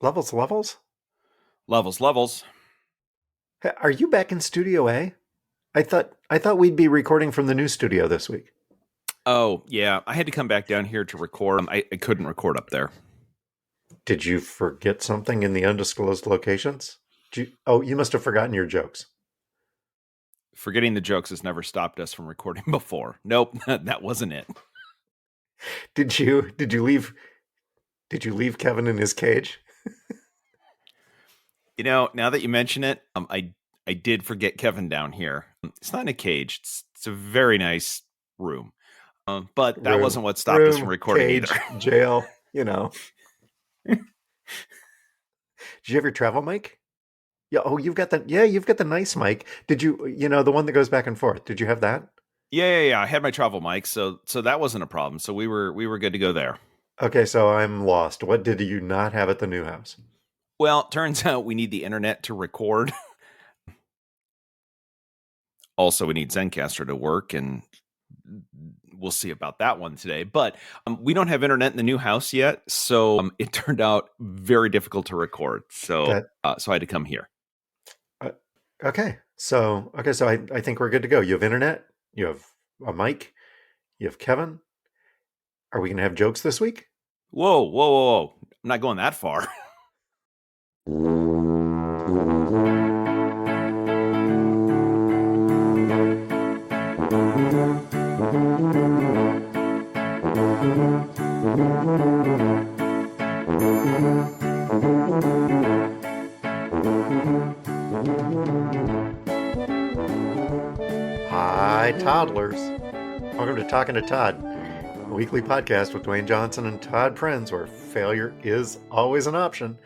Levels, levels? Levels. Hey, are you back in Studio A? I thought we'd be recording from the new studio this week. Oh, yeah. I had to come back down here to record. I couldn't record up there. Did you forget something in the undisclosed locations? You must have forgotten your jokes. Forgetting the jokes has never stopped us from recording before. Nope, that wasn't it. Did you leave Kevin in his cage? Now that you mention it, I did forget Kevin down here. It's not in a cage. It's a very nice room. But that wasn't what stopped us from recording cage, either. Jail, Did you have your travel mic? Yeah. Oh, you've got the nice mic. Did you, the one that goes back and forth? Did you have that? Yeah. I had my travel mic, so that wasn't a problem. So we were good to go there. Okay, so I'm lost. What did you not have at the new house? Well, turns out we need the internet to record. Also, we need Zencastr to work, and we'll see about that one today. But we don't have internet in the new house yet, so it turned out very difficult to record. So I had to come here. Okay, so I think we're good to go. You have internet, you have a mic, you have Kevin. Are we going to have jokes this week? Whoa. I'm not going that far. Hi, toddlers. Welcome to Talking to Todd, a weekly podcast with Dewayne Johnson and Todd Prinz, where failure is always an option,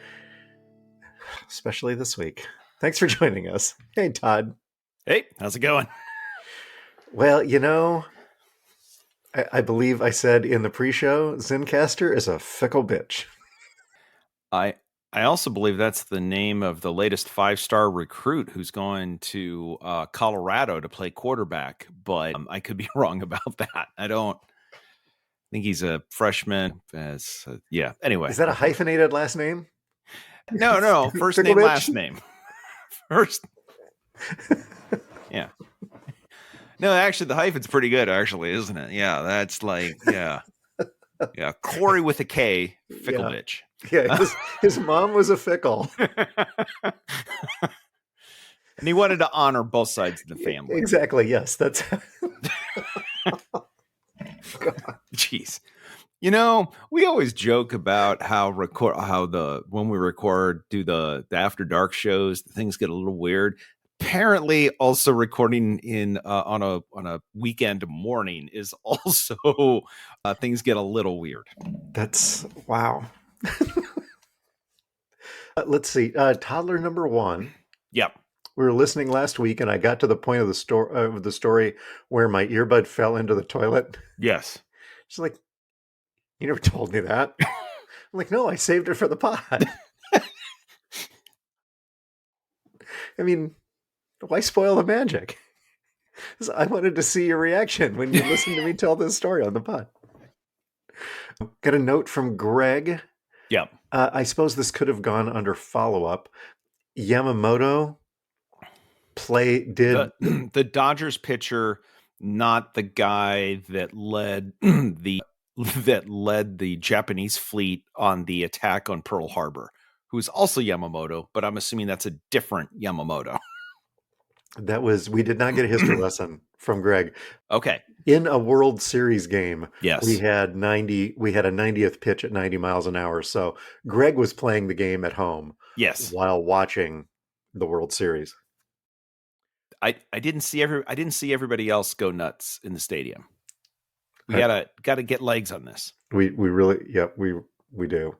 especially this week. Thanks for joining us. Hey, Todd. Hey, how's it going? Well, I believe I said in the pre-show, Zencastr is a fickle bitch. I also believe that's the name of the latest 5-star recruit who's going to Colorado to play quarterback, but I could be wrong about that. I don't think he's a freshman. Anyway. Is that a hyphenated last name? No. First name, last name. First. Yeah. No, actually, the hyphen's pretty good, actually, isn't it? Yeah, that's yeah. Corey with a K, fickle bitch. Yeah, his mom was a fickle. And he wanted to honor both sides of the family. Exactly, yes. That's... Jeez. We always joke about when we record, do the after dark shows, things get a little weird. Apparently, also recording on a weekend morning is also things get a little weird. That's wow. Let's see. Toddler number 1. Yep. We were listening last week, and I got to the point of the story where my earbud fell into the toilet. Yes. She's like, "You never told me that." I'm like, "No, I saved it for the pod." I mean, why spoil the magic? I wanted to see your reaction when you listened to me tell this story on the pod. Got a note from Greg. Yep. I suppose this could have gone under follow-up. Yamamoto did the Dodgers pitcher, not the guy that led the Japanese fleet on the attack on Pearl Harbor, who's also Yamamoto, but I'm assuming that's a different Yamamoto. We did not get a history lesson from Greg. Okay. In a World Series game, yes, we had a 90th pitch at 90 miles an hour. So Greg was playing the game at home. Yes. While watching the World Series. I didn't see everybody else go nuts in the stadium. We gotta get legs on this. We really, yeah, we do.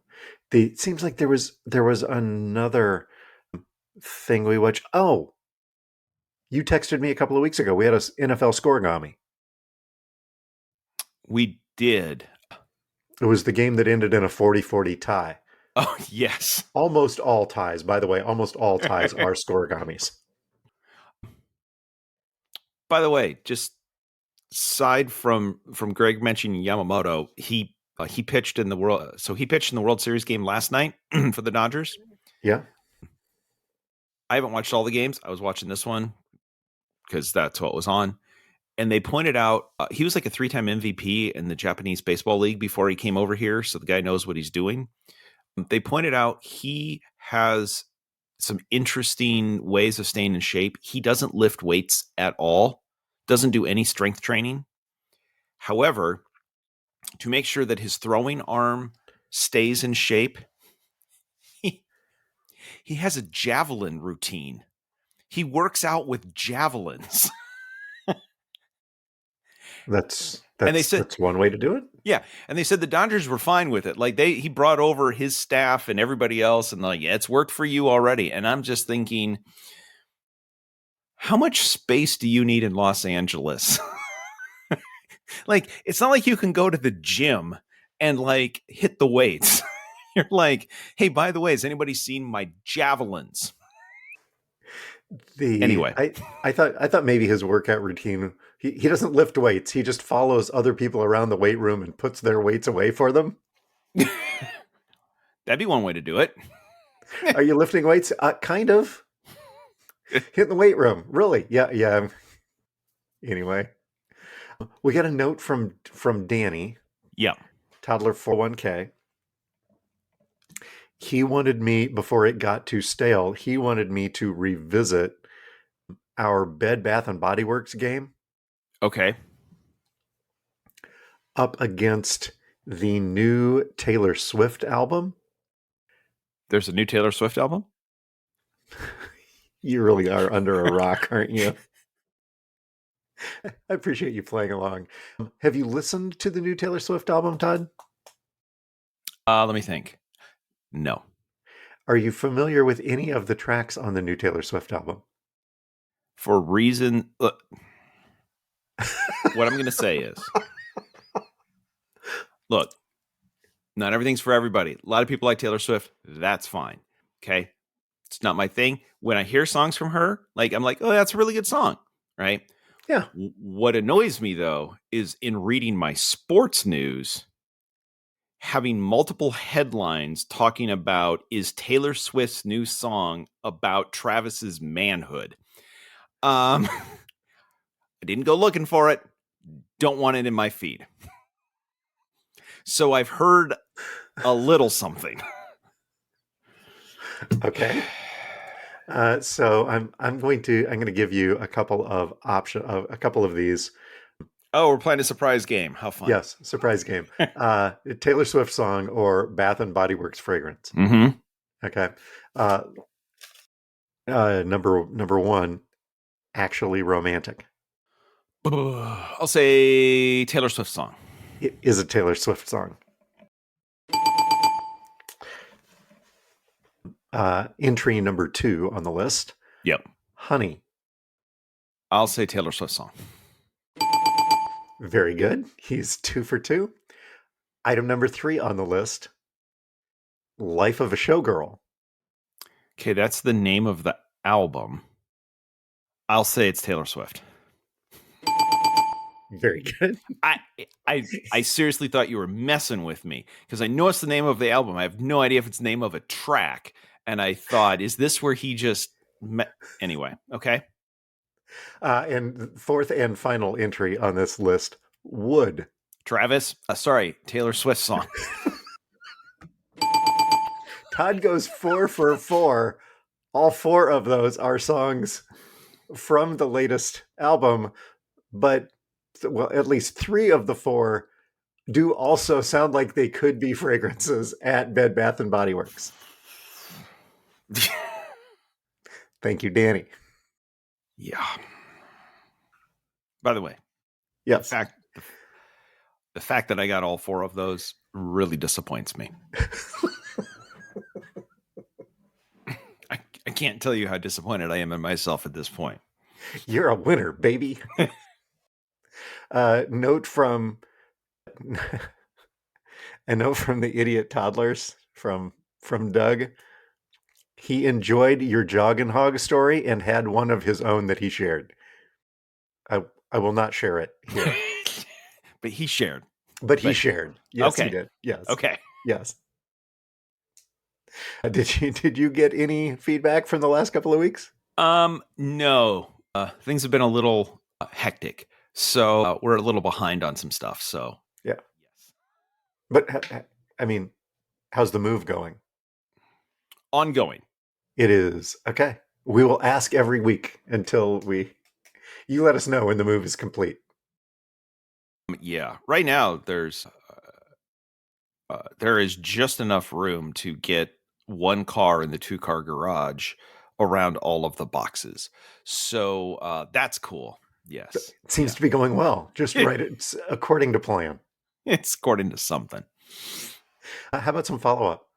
It seems like there was another thing we watched. Oh, you texted me a couple of weeks ago. We had an NFL scoregami. We did. It was the game that ended in a 40-40 tie. Oh, yes. Almost all ties, by the way, are scoregamis. By the way, just aside from Greg mentioning Yamamoto, he He pitched in the World Series game last night for the Dodgers. Yeah. I haven't watched all the games. I was watching this one because that's what was on. And they pointed out he was like a 3-time MVP in the Japanese Baseball League before he came over here. So the guy knows what he's doing. They pointed out he has some interesting ways of staying in shape. He doesn't lift weights at all, doesn't do any strength training. However, to make sure that his throwing arm stays in shape, he has a javelin routine. He works out with javelins. That's And they said that's one way to do it. Yeah, and they said the Dodgers were fine with it. Like he brought over his staff and everybody else, and like, yeah, it's worked for you already. And I'm just thinking, how much space do you need in Los Angeles? Like, it's not like you can go to the gym and like hit the weights. You're like, hey, by the way, has anybody seen my javelins? Anyway, I thought maybe his workout routine, he doesn't lift weights. He just follows other people around the weight room and puts their weights away for them. that'd be one way to do it. Are you lifting weights? Kind of. Hit the weight room. Really? Yeah. Anyway, we got a note from Danny. Yeah. Toddler 41K. He wanted me, before it got too stale, he wanted me to revisit our Bed Bath & Body Works game. Okay. Up against the new Taylor Swift album. There's a new Taylor Swift album? You really are under a rock, aren't you? I appreciate you playing along. Have you listened to the new Taylor Swift album, Todd? Let me think. No. Are you familiar with any of the tracks on the new Taylor Swift album? For reason, look, what I'm going to say is, look, not everything's for everybody. A lot of people like Taylor Swift. That's fine. Okay. It's not my thing. When I hear songs from her, like, I'm like, oh, that's a really good song. Right. Yeah. What annoys me, though, is in reading my sports news, having multiple headlines talking about, is Taylor Swift's new song about Travis's manhood? I didn't go looking for it. Don't want it in my feed. So I've heard a little something. Okay. So I'm going to give you a couple of a couple of these. Oh, we're playing a surprise game. How fun. Yes, surprise game. Taylor Swift song or Bath and Body Works fragrance. Mm-hmm. Okay. Number one, Actually Romantic. I'll say Taylor Swift song. It is a Taylor Swift song. Entry number 2 on the list. Yep. Honey. I'll say Taylor Swift song. Very good. He's 2 for 2. Item number 3 on the list. Life of a Showgirl. Okay, that's the name of the album. I'll say it's Taylor Swift. Very good. I seriously thought you were messing with me because I know it's the name of the album. I have no idea if it's the name of a track. And I thought, is this where he just anyway, okay. And fourth and final entry on this list, Wood. Travis, Taylor Swift song. Todd goes 4 for 4. All 4 of those are songs from the latest album, but at least 3 of the 4 do also sound like they could be fragrances at Bed Bath & Body Works. Thank you, Danny. Yeah. By the way, yes. The fact that I got all 4 of those really disappoints me. I can't tell you how disappointed I am in myself at this point. You're a winner, baby. Note from the idiot toddlers from Doug. He enjoyed your jog and hog story and had one of his own that he shared. I will not share it here. But he shared. But he But shared. Yes, he okay. did. Yes. Okay. Yes. Did you get any feedback from the last couple of weeks? No. Things have been a little hectic. So we're a little behind on some stuff. So Yeah. yes. But I mean, how's the move going? Ongoing. It is. Okay. We will ask every week until you let us know when the move is complete. Yeah. Right now there is just enough room to get one car in the 2-car garage around all of the boxes. So that's cool. Yes. It seems to be going well. Just right. It's according to plan. It's according to something. How about some follow-up?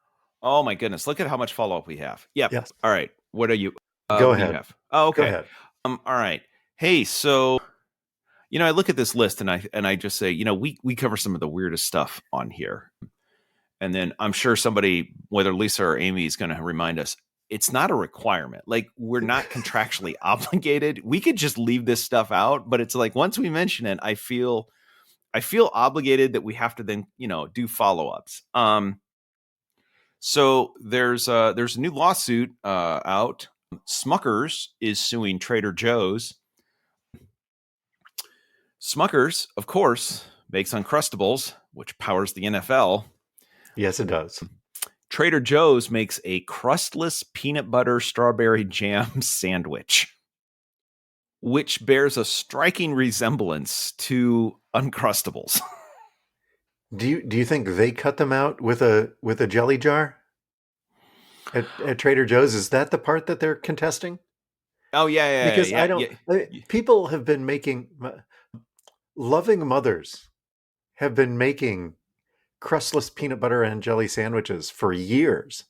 Oh my goodness. Look at how much follow-up we have. Yep. Yes. All right. What are you Go what do you ahead. have? Oh, okay. Go ahead. All right. Hey, so I look at this list and I just say, we cover some of the weirdest stuff on here. And then I'm sure somebody, whether Lisa or Amy, is going to remind us it's not a requirement. Like, we're not contractually obligated. We could just leave this stuff out, but it's like once we mention it, I feel obligated that we have to then, do follow-ups. So there's a new lawsuit out. Smuckers is suing Trader Joe's. Smuckers, of course, makes Uncrustables, which powers the NFL. Yes, it does. Trader Joe's makes a crustless peanut butter strawberry jam sandwich, which bears a striking resemblance to Uncrustables. Do you think they cut them out with a jelly jar at Trader Joe's? Is that the part that they're contesting? Oh yeah, Because yeah, I don't. yeah. People have been making loving mothers have been making crustless peanut butter and jelly sandwiches for years.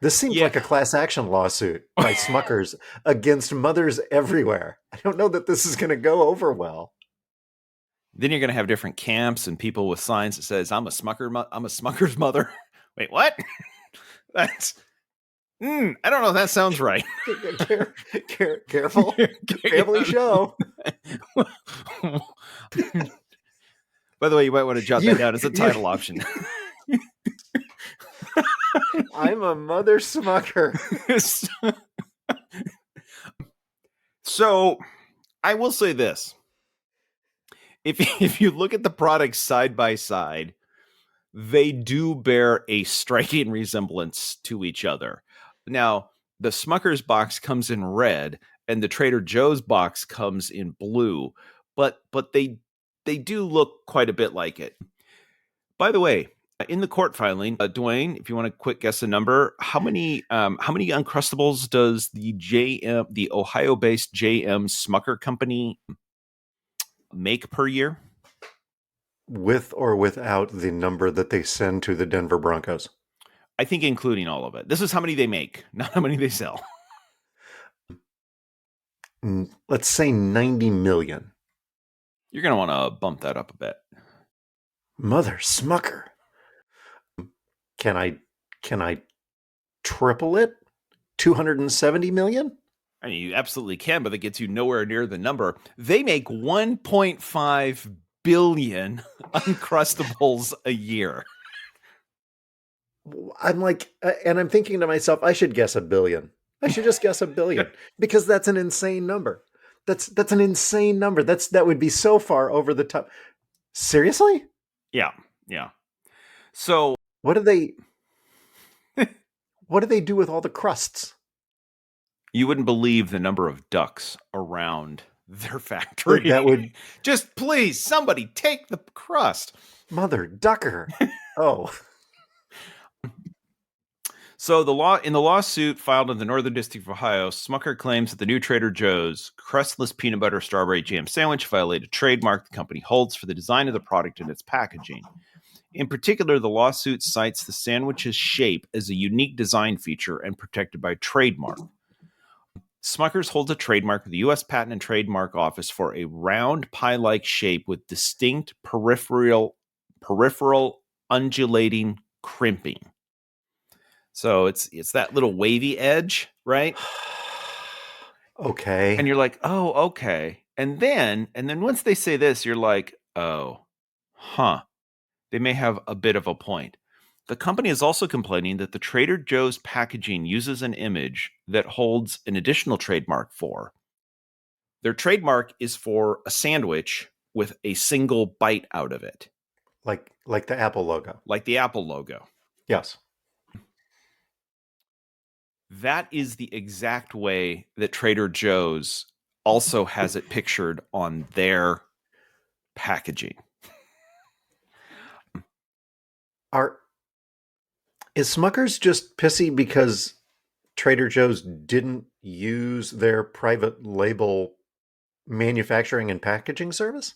This seems like a class action lawsuit by Smuckers against mothers everywhere. I don't know that this is going to go over well. Then you're going to have different camps and people with signs that says, I'm a Smucker's mother. Wait, what? That's I don't know if that sounds right. Careful. Family show. By the way, you might want to jot that down as a title option. I'm a mother Smucker. So I will say this. If you look at the products side by side, they do bear a striking resemblance to each other. Now, the Smucker's box comes in red and the Trader Joe's box comes in blue, but they do look quite a bit like it. By the way, in the court filing, Dewayne, if you want to quick guess a number, how many Uncrustables does the Ohio-based JM Smucker company make per year? With or without the number that they send to the Denver Broncos? I think including all of it. This is how many they make, not how many they sell. Let's say 90 million. You're going to want to bump that up a bit. Mother Smucker. Can I triple it? 270 million? I mean, you absolutely can, but that gets you nowhere near the number. They make 1.5 billion Uncrustables a year. I'm like, and I'm thinking to myself, I should guess $1 billion. I should just guess $1 billion because that's an insane number. That's an insane number. That would be so far over the top. Seriously? Yeah. So what do they do with all the crusts? You wouldn't believe the number of ducks around their factory. That would just please somebody take the crust. Mother Ducker. Oh. So in the lawsuit filed in the Northern District of Ohio, Smucker claims that the new Trader Joe's crustless peanut butter strawberry jam sandwich violated a trademark the company holds for the design of the product and its packaging. In particular, the lawsuit cites the sandwich's shape as a unique design feature and protected by trademark. Smucker's holds a trademark with the U.S. Patent and Trademark Office for a round pie-like shape with distinct peripheral undulating crimping. So it's that little wavy edge, right? Okay. And you're like, oh, okay. And then once they say this, you're like, oh, they may have a bit of a point. The company is also complaining that the Trader Joe's packaging uses an image that holds an additional trademark for. Their trademark is for a sandwich with a single bite out of it. Like the Apple logo. Like the Apple logo. Yes. That is the exact way that Trader Joe's also has it pictured on their packaging. Is Smucker's just pissy because Trader Joe's didn't use their private label manufacturing and packaging service?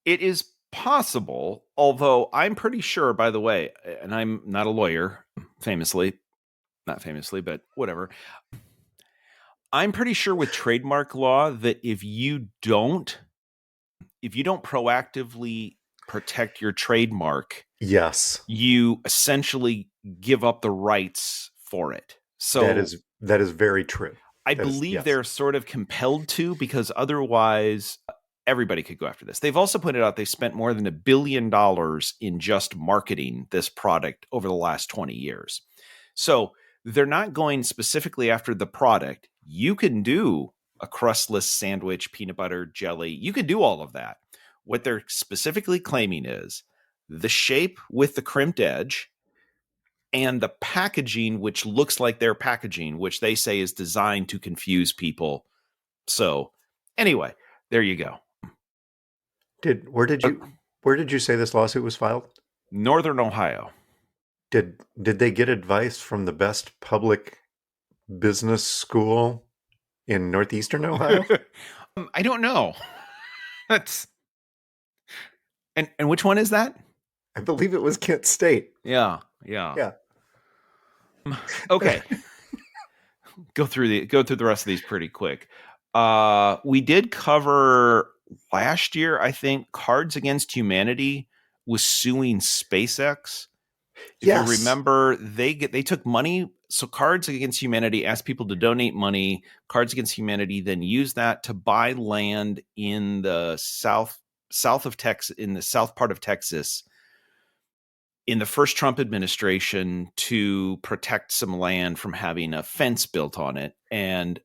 It is possible, although I'm pretty sure, by the way, and I'm not a lawyer, not famously, but whatever. I'm pretty sure with trademark law that if you don't proactively protect your trademark, yes, you essentially give up the rights for it. So that is very true. I believe they're sort of compelled to, because otherwise everybody could go after this. They've also pointed out they spent more than $1 billion in just marketing this product over the last 20 years. So they're not going specifically after the product. You can do a crustless sandwich, peanut butter, jelly. You can do all of that. What they're specifically claiming is the shape with the crimped edge and the packaging, which looks like their packaging, which they say is designed to confuse people. So anyway, there you go. Where did you say this lawsuit was filed? Northern Ohio. Did they get advice from the best public business school in Northeastern Ohio? I don't know. That's and which one is that? I believe it was Kent State. Yeah. Okay. Go through the rest of these pretty quick. We did cover last year, I think, Cards Against Humanity was suing SpaceX. If you remember, they took money. So Cards Against Humanity asked people to donate money. Cards Against Humanity then used that to buy land in the south of Texas, in the south part of Texas, in the first Trump administration, to protect some land from having a fence built on it. And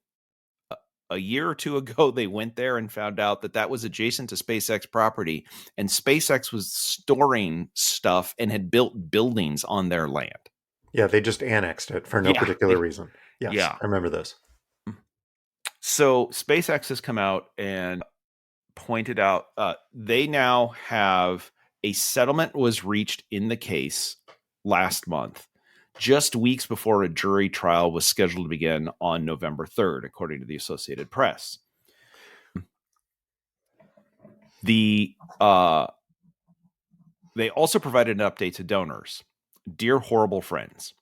a year or two ago, they went there and found out that was adjacent to SpaceX property, and SpaceX was storing stuff and had built buildings on their land. Yeah, they just annexed it for no particular reason. Yes, yeah. I remember this. So SpaceX has come out and pointed out they now have a settlement was reached in the case last month, just weeks before a jury trial was scheduled to begin on November 3rd, according to the Associated Press. They also provided an update to donors. Dear horrible friends,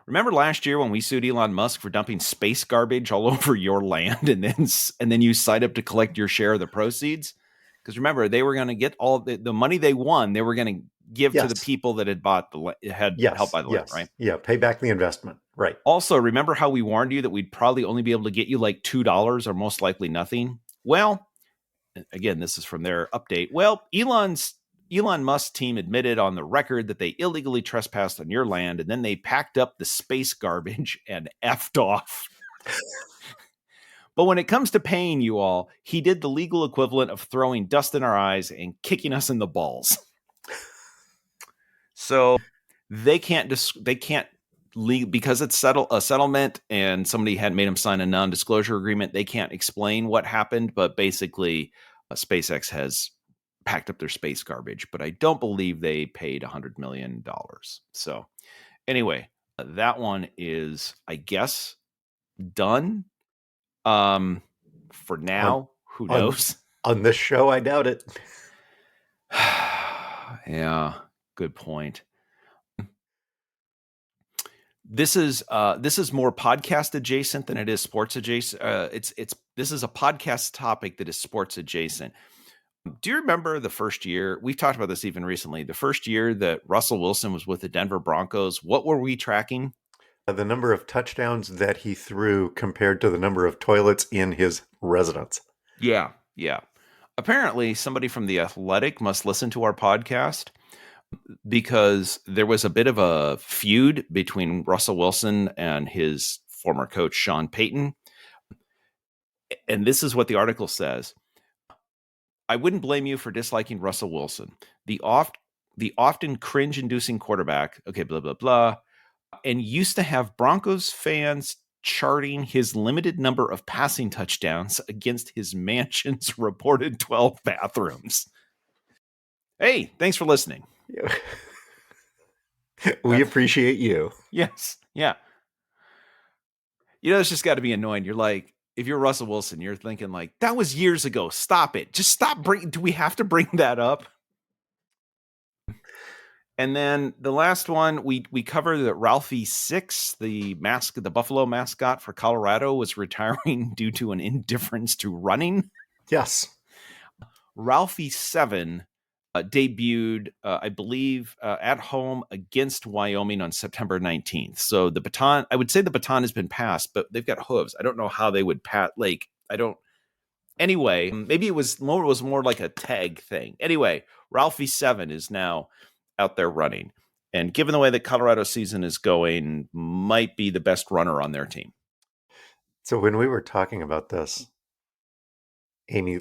remember last year when we sued Elon Musk for dumping space garbage all over your land, and then you signed up to collect your share of the proceeds? Because remember, they were going to get all the money they won. They were going to give to the people that had bought helped buy the land, right? Yeah, pay back the investment, right? Also, remember how we warned you that we'd probably only be able to get you like $2 or most likely nothing? Well, again, this is from their update. Well, Elon Musk's team admitted on the record that they illegally trespassed on your land, and then they packed up the space garbage and effed off. But when it comes to paying you all, he did the legal equivalent of throwing dust in our eyes and kicking us in the balls. So they can't because it's a settlement and somebody had made them sign a non-disclosure agreement. They can't explain what happened, but basically SpaceX has packed up their space garbage, but I don't believe they paid $100 million. So anyway, that one is, I guess, done. For now, who knows? On this show, I doubt it. Yeah, good point. This is more podcast adjacent than it is sports adjacent. This is a podcast topic that is sports adjacent. Do you remember the first year? We've talked about this even recently. The first year that Russell Wilson was with the Denver Broncos, what were we tracking? The number of touchdowns that he threw compared to the number of toilets in his residence. Yeah. apparently somebody from The Athletic must listen to our podcast because there was a bit of a feud between Russell Wilson and his former coach, Sean Payton. And this is what the article says. I wouldn't blame you for disliking Russell Wilson. The often cringe-inducing quarterback, okay, blah, blah, blah, and used to have Broncos fans charting his limited number of passing touchdowns against his mansion's reported 12 bathrooms. Hey, thanks for listening. We appreciate you. Yes. Yeah. It's just got to be annoying. You're like, if you're Russell Wilson, you're thinking like, that was years ago. Stop it. Just stop. Do we have to bring that up? And then the last one, we covered that Ralphie Six, the Buffalo mascot for Colorado, was retiring due to an indifference to running. Yes. Ralphie 7 debuted, I believe, at home against Wyoming on September 19th. So the baton, I would say the baton has been passed, but they've got hooves. I don't know how they would Anyway, maybe it was more like a tag thing. Anyway, Ralphie 7 is now out there running. And given the way that Colorado season is going, might be the best runner on their team. So when we were talking about this, Amy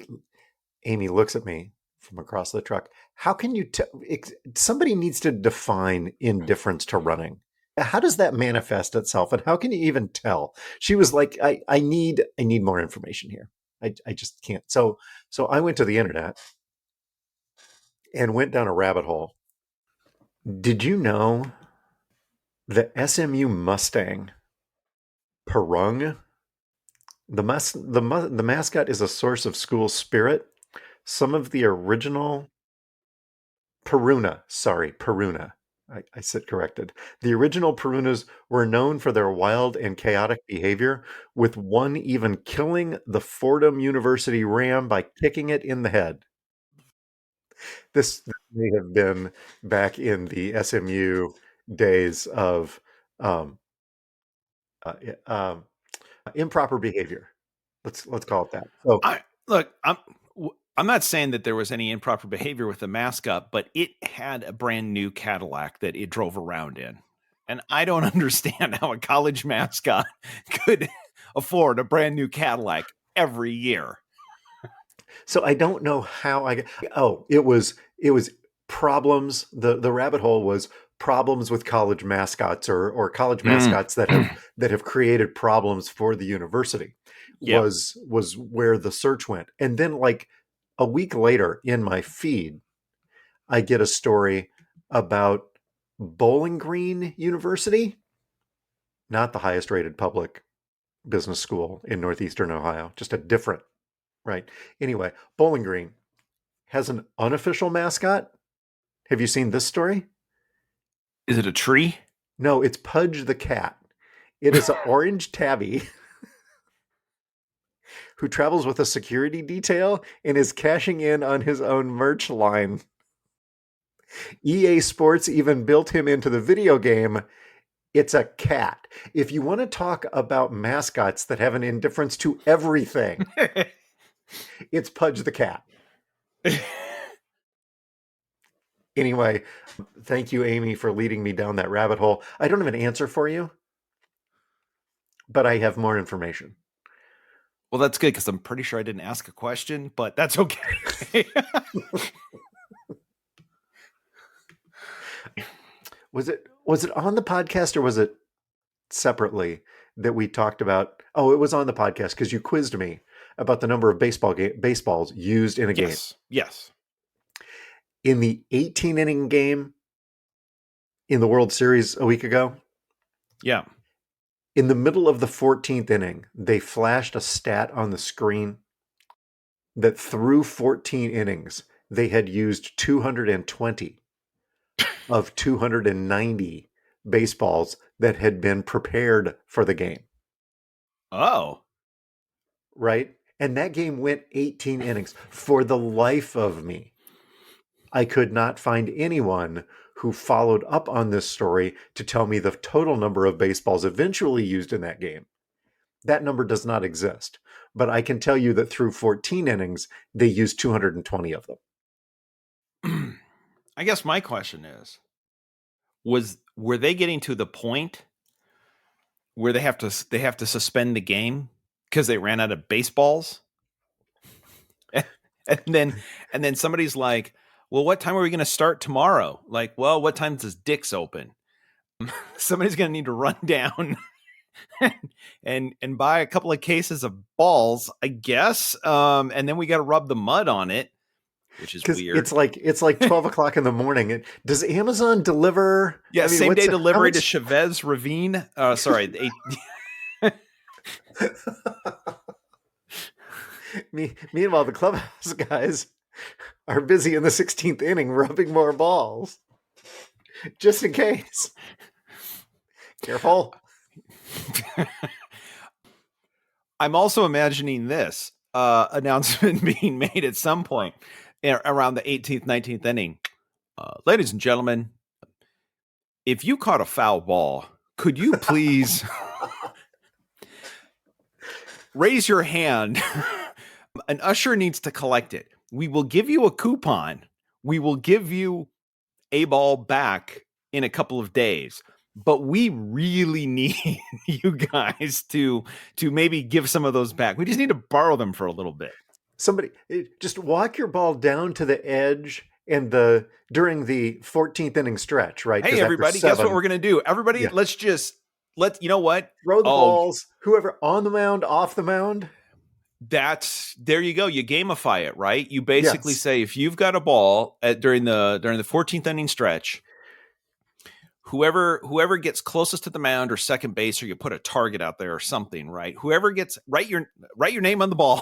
looks at me from across the truck. How can you somebody needs to define indifference to running. How does that manifest itself, and how can you even tell? She was like, I need more information here. I just can't. So I went to the internet and went down a rabbit hole. Did you know the SMU Mustang Perung, the mascot, is a source of school spirit? Some of the original Peruna. I said corrected. The original Perunas were known for their wild and chaotic behavior, with one even killing the Fordham University Ram by kicking it in the head. This may have been back in the SMU days of improper behavior. Let's call it that. So, I'm not saying that there was any improper behavior with the mascot, but it had a brand new Cadillac that it drove around in. And I don't understand how a college mascot could afford a brand new Cadillac every year. So I don't know how it was problems. The rabbit hole was problems with college mascots or college mascots that have created problems for the university. Yep. was where the search went. And then like a week later in my feed, I get a story about Bowling Green University, not the highest rated public business school in Northeastern Ohio, just a different, right? Anyway, Bowling Green has an unofficial mascot. Have you seen this story? Is it a tree? No, it's Pudge the cat. It is an orange tabby who travels with a security detail and is cashing in on his own merch line. EA Sports even built him into the video game. It's a cat. If you want to talk about mascots that have an indifference to everything, it's Pudge the cat. Anyway, thank you, Amy, for leading me down that rabbit hole. I don't have an answer for you, but I have more information. Well, that's good because I'm pretty sure I didn't ask a question, but that's okay. Was it on the podcast or was it separately that we talked about? Oh, it was on the podcast because you quizzed me about the number of baseballs used in a game. Yes. In the 18-inning game in the World Series a week ago. Yeah. In the middle of the 14th inning, they flashed a stat on the screen that through 14 innings, they had used 220 of 290 baseballs that had been prepared for the game. Oh. Right? And that game went 18 innings. For the life of me, I could not find anyone who followed up on this story to tell me the total number of baseballs eventually used in that game. that number does not exist. But I can tell you that through 14 innings, they used 220 of them. I guess my question is, were they getting to the point where they have to suspend the game because they ran out of baseballs? and then somebody's like, well, what time are we going to start tomorrow? Like, well, what time does Dick's open? Somebody's going to need to run down and buy a couple of cases of balls, I guess. And then we got to rub the mud on it, which is weird. It's like 12 o'clock in the morning. Does Amazon deliver? Yeah, same day delivery to Chavez Ravine. Sorry. Meanwhile, the clubhouse guys are busy in the 16th inning rubbing more balls. Just in case. Careful. I'm also imagining this announcement being made at some point around the 18th, 19th inning. Ladies and gentlemen, if you caught a foul ball, could you please raise your hand? An usher needs to collect it. We will give you a coupon. We will give you a ball back in a couple of days. But we really need you guys to maybe give some of those back. We just need to borrow them for a little bit. Somebody just walk your ball down to the edge and during the 14th inning stretch, right? Hey, everybody, guess what we're going to do? Everybody, Yeah. you know what? Throw the balls, whoever on the mound, off the mound. There you go. You gamify it, right? You basically say, if you've got a ball during the 14th inning stretch, whoever gets closest to the mound or second base, or you put a target out there or something, right? Whoever gets write your name on the ball.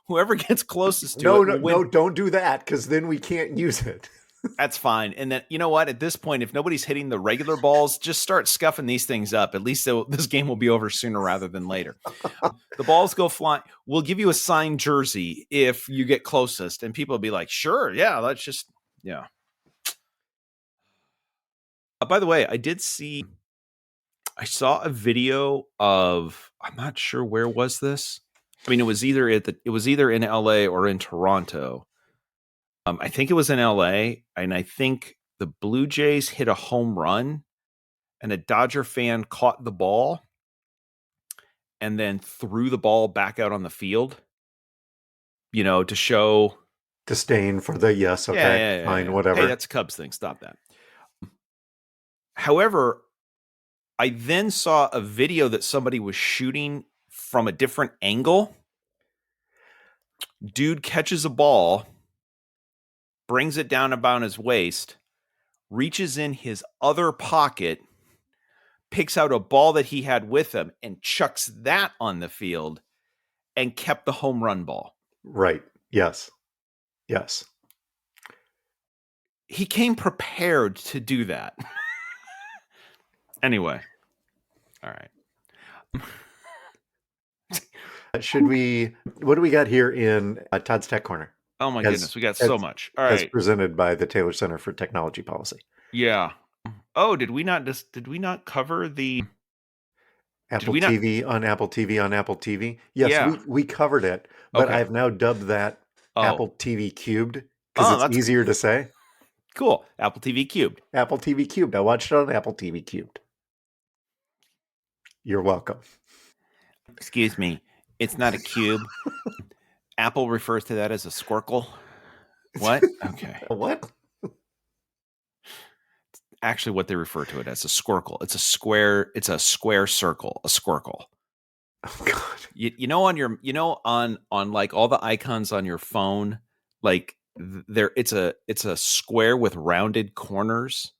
Whoever gets closest to it. No, don't do that, because then we can't use it. That's fine. And then, you know what? At this point, if nobody's hitting the regular balls, just start scuffing these things up. At least this game will be over sooner rather than later. The balls go flying. We'll give you a signed jersey if you get closest. And people will be like, sure, yeah, let's just, yeah. By the way, I saw a video of, I'm not sure where was this. I mean, it was either in LA or in Toronto. I think it was in LA, and I think the Blue Jays hit a home run, and a Dodger fan caught the ball and then threw the ball back out on the field, to show disdain for the yes. Okay, fine, whatever. Hey, that's a Cubs thing. Stop that. However, I then saw a video that somebody was shooting from a different angle. Dude catches a ball, brings it down about his waist, reaches in his other pocket, picks out a ball that he had with him, and chucks that on the field and kept the home run ball. Right. Yes. He came prepared to do that. Anyway. All right. What do we got here in Todd's Tech Corner? Oh my goodness, we got so much. All right. As presented by the Taylor Center for Technology Policy. Yeah. Oh, did we not cover the Apple TV on Apple TV on Apple TV? Yes, yeah. we covered it, but okay. I've now dubbed that Apple TV Cubed because it's easier to say. Cool. Apple TV Cubed. Apple TV Cubed. I watched it on Apple TV Cubed. You're welcome. Excuse me. It's not a cube. Apple refers to that as a squircle. What? Okay. What? Actually, what they refer to it as a squircle. It's a square. It's a square circle. A squircle. Oh God. On like all the icons on your phone, like it's a square with rounded corners.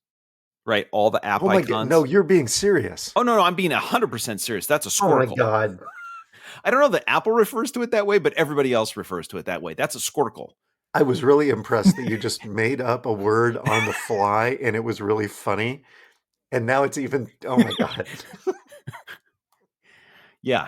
Right, all the app icons. God. No, you're being serious. Oh no, I'm being 100% serious. That's a squircle. Oh my God. I don't know that Apple refers to it that way, but everybody else refers to it that way. That's a squircle. I was really impressed that you just made up a word on the fly, and it was really funny. And now it's even, oh my God. Yeah.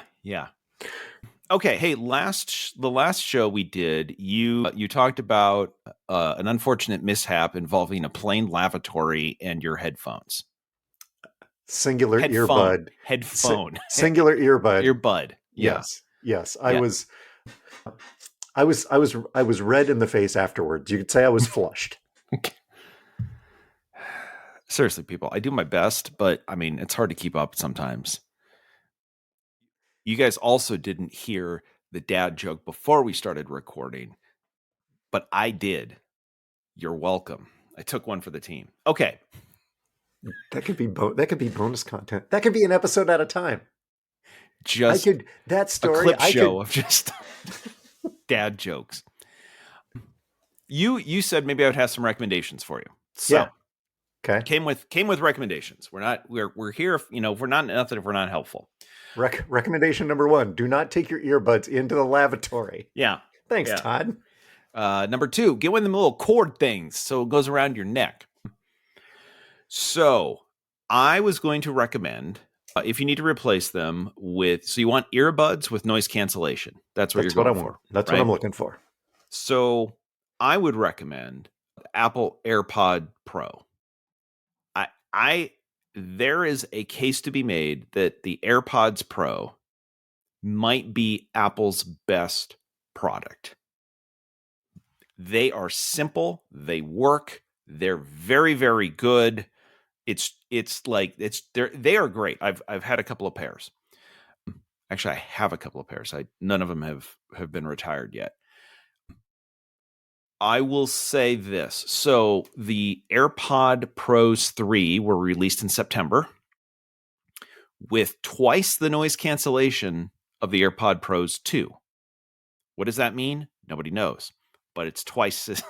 Okay, hey, the last show we did, you talked about an unfortunate mishap involving a plain lavatory and your headphones. Singular earbud. Headphone. Singular earbud. Earbud. Yeah. Yes. Yeah. I was red in the face afterwards. You could say I was flushed. Seriously, people, I do my best, but I mean, it's hard to keep up sometimes. You guys also didn't hear the dad joke before we started recording, but I did. You're welcome. I took one for the team. Okay. That could be bonus content. That could be an episode at a time. Just that a story. clip show of just dad jokes. You said maybe I would have some recommendations for you. So Yeah. Okay. Came with recommendations. We're here if, if we're not nothing if we're not helpful. Recommendation number 1: do not take your earbuds into the lavatory. Yeah. Thanks, Yeah. Todd. Number 2, get one of them little cord things so it goes around your neck. So I was going to recommend if you need to replace them so you want earbuds with noise cancellation. That's what you're going for. That's right? what I'm looking for. So I would recommend Apple AirPod Pro. There is a case to be made that the AirPods Pro might be Apple's best product. They are simple, they work, they're very, very good. They are great. I've had a couple of pairs. Actually, I have a couple of pairs. None of them have been retired yet. I will say this. So the AirPod Pros 3 were released in September with twice the noise cancellation of the AirPod Pros 2. What does that mean? Nobody knows, but it's twice as...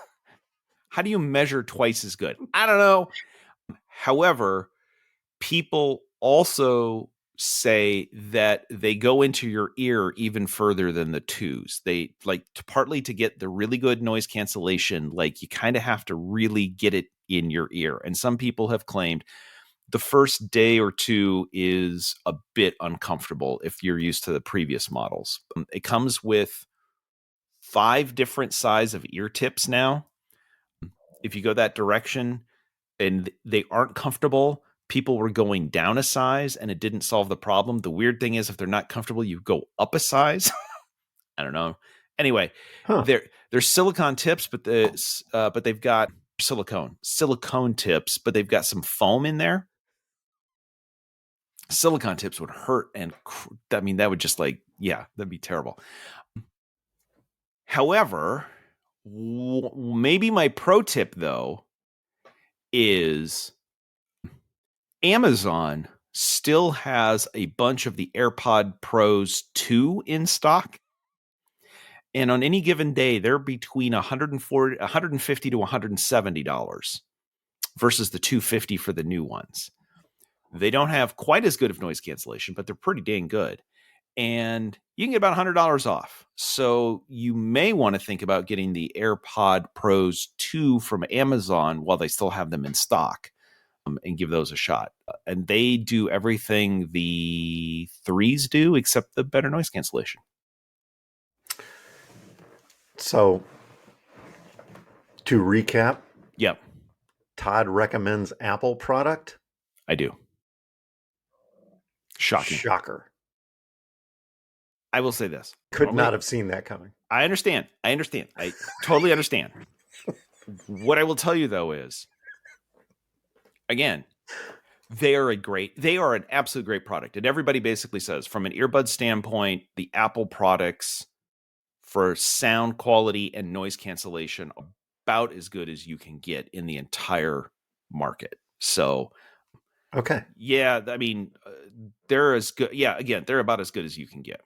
How do you measure twice as good? I don't know. However, people also say that they go into your ear even further than the 2s. They partly to get the really good noise cancellation, like you kind of have to really get it in your ear. And some people have claimed the first day or 2 is a bit uncomfortable if you're used to the previous models. It comes with 5 different size of ear tips now. If you go that direction and they aren't comfortable, people were going down a size and it didn't solve the problem. The weird thing is if they're not comfortable, you go up a size. I don't know. Anyway, they're silicone tips, but they've got silicone tips, but they've got some foam in there. Silicone tips would hurt. And that would just that'd be terrible. However, maybe my pro tip though is Amazon still has a bunch of the AirPod Pros 2 in stock. And on any given day, they're between $150 to $170 versus the $250 for the new ones. They don't have quite as good of noise cancellation, but they're pretty dang good. And you can get about $100 off. So you may want to think about getting the AirPod Pros 2 from Amazon while they still have them in stock. And give those a shot. And they do everything the 3s do except the better noise cancellation. So to recap, Yep. Todd recommends Apple product. I do. Shocking. Shocker. I will say this. Could not have seen that coming. I understand. I totally understand. What I will tell you though is, again, they are an absolute great product. And everybody basically says from an earbud standpoint, the Apple products for sound quality and noise cancellation are about as good as you can get in the entire market. So, okay. Yeah, I mean, they're as good. Yeah, again, they're about as good as you can get.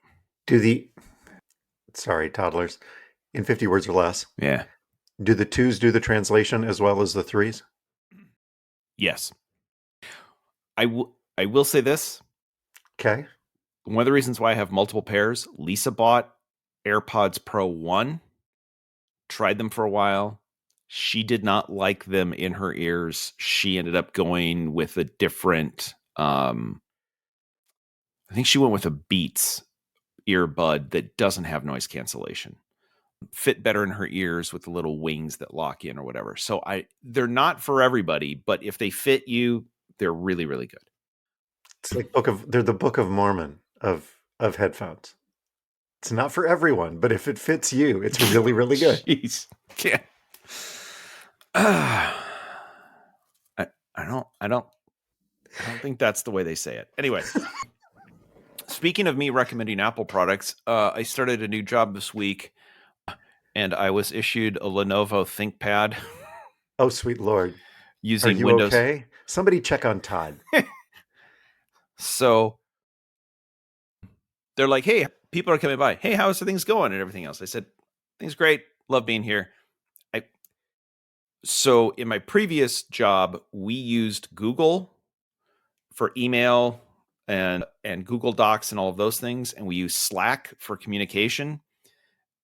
Sorry, toddlers, in 50 words or less. Yeah. Do the 2s do the translation as well as the 3s? Yes. I will say this. Okay. One of the reasons why I have multiple pairs, Lisa bought AirPods Pro 1, tried them for a while. She did not like them in her ears. She ended up going with a different, I think she went with a Beats earbud that doesn't have noise cancellation. Fit better in her ears with the little wings that lock in or whatever. So they're not for everybody, but if they fit you, they're really, really good. It's like they're the Book of Mormon of headphones. It's not for everyone, but if it fits you, it's really, really good. Jeez. Yeah. I don't think that's the way they say it. Anyway, speaking of me recommending Apple products, I started a new job this week, and I was issued a Lenovo ThinkPad Oh, sweet Lord. Are using you Windows. okay? Somebody check on Todd. So they're like, hey, people are coming by. Hey, how's things going and everything else? I said, things great. Love being here. So in my previous job, we used Google for email and Google Docs and all of those things, and we used Slack for communication.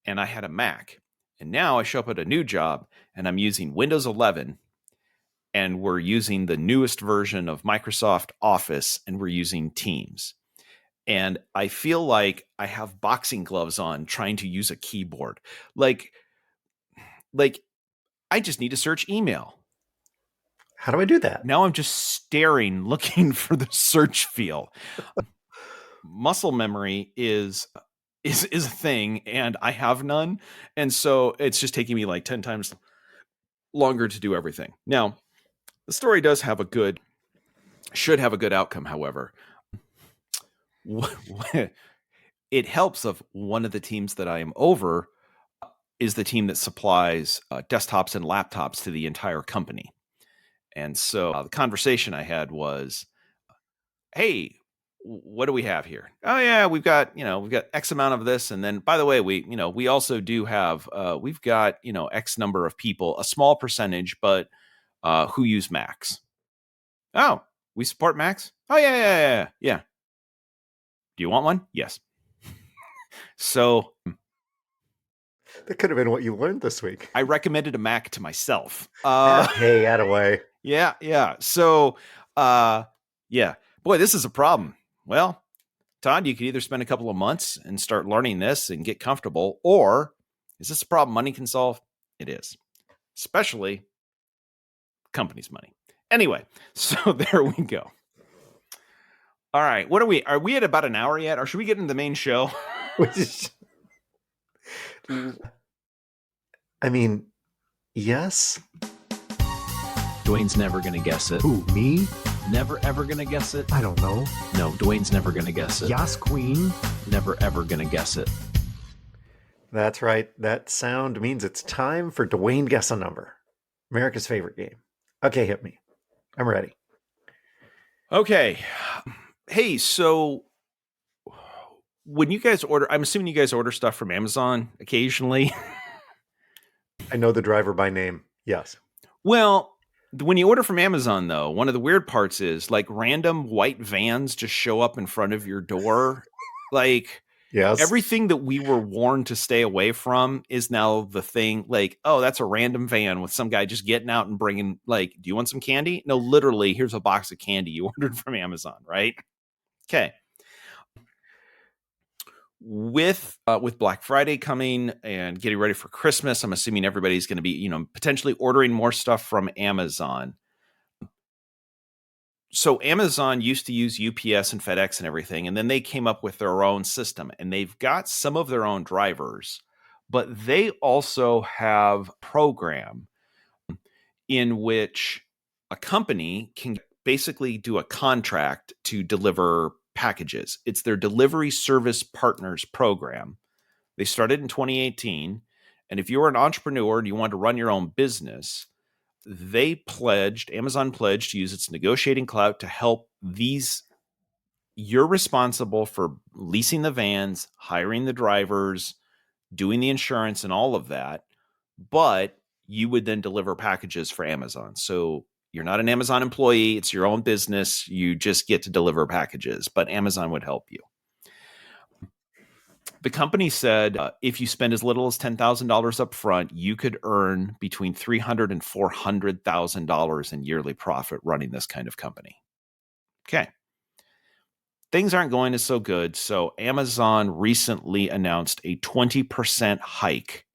And I had a Mac. And now I show up at a new job and I'm using Windows 11, and we're using the newest version of Microsoft Office, and we're using Teams. And I feel like I have boxing gloves on trying to use a keyboard. Like I just need to search email. How do I do that? Now I'm just staring, looking for the search field. Muscle memory is a thing, and I have none. And so it's just taking me like 10 times longer to do everything. Now, the story should have a good outcome, however. It helps of one of the teams that I am over is the team that supplies desktops and laptops to the entire company. And so the conversation I had was, hey, what do we have here? Oh yeah, we've got X amount of this. And then by the way, we also do have, we've got, X number of people, a small percentage, but who use Macs. Oh, we support Macs. Oh yeah. Do you want one? Yes. So That could have been what you learned this week. I recommended a Mac to myself. Hey, attaway. Yeah. So, yeah, boy, this is a problem. Well, Todd, you could either spend a couple of months and start learning this and get comfortable, or is this a problem money can solve? It is, especially company's money. Anyway, so there we go. All right, what are we? Are we at about an hour yet, or should we get into the main show? I mean, yes. Dwayne's never going to guess it. Who, me? Never ever going to guess it. I don't know. No, Dwayne's never going to guess it. Yas, queen. Never ever going to guess it. That's right. That sound means it's time for Dewayne Guess a Number, America's favorite game. Okay, hit me. I'm ready. Okay. Hey, so when you guys order, I'm assuming you guys order stuff from Amazon occasionally. I know the driver by name. Yes. Well, when you order from Amazon, though, one of the weird parts is like random white vans just show up in front of your door. Like, yes. Everything that we were warned to stay away from is now the thing. Like, oh, that's a random van with some guy just getting out and bringing, like, do you want some candy? No, literally, here's a box of candy you ordered from Amazon, right? Okay. With Black Friday coming and getting ready for Christmas, I'm assuming everybody's going to be, potentially ordering more stuff from Amazon. So Amazon used to use UPS and FedEx and everything, and then they came up with their own system, and they've got some of their own drivers, but they also have a program in which a company can basically do a contract to deliver packages. It's their Delivery Service Partners program. They started in 2018. And if you were an entrepreneur and you wanted to run your own business, Amazon pledged to use its negotiating clout to help these. You're responsible for leasing the vans, hiring the drivers, doing the insurance and all of that. But you would then deliver packages for Amazon. So you're not an Amazon employee. It's your own business. You just get to deliver packages, but Amazon would help you. The company said if you spend as little as $10,000 up front, you could earn between $300,000 and $400,000 in yearly profit running this kind of company. Okay. Things aren't going as so good. So Amazon recently announced a 20% hike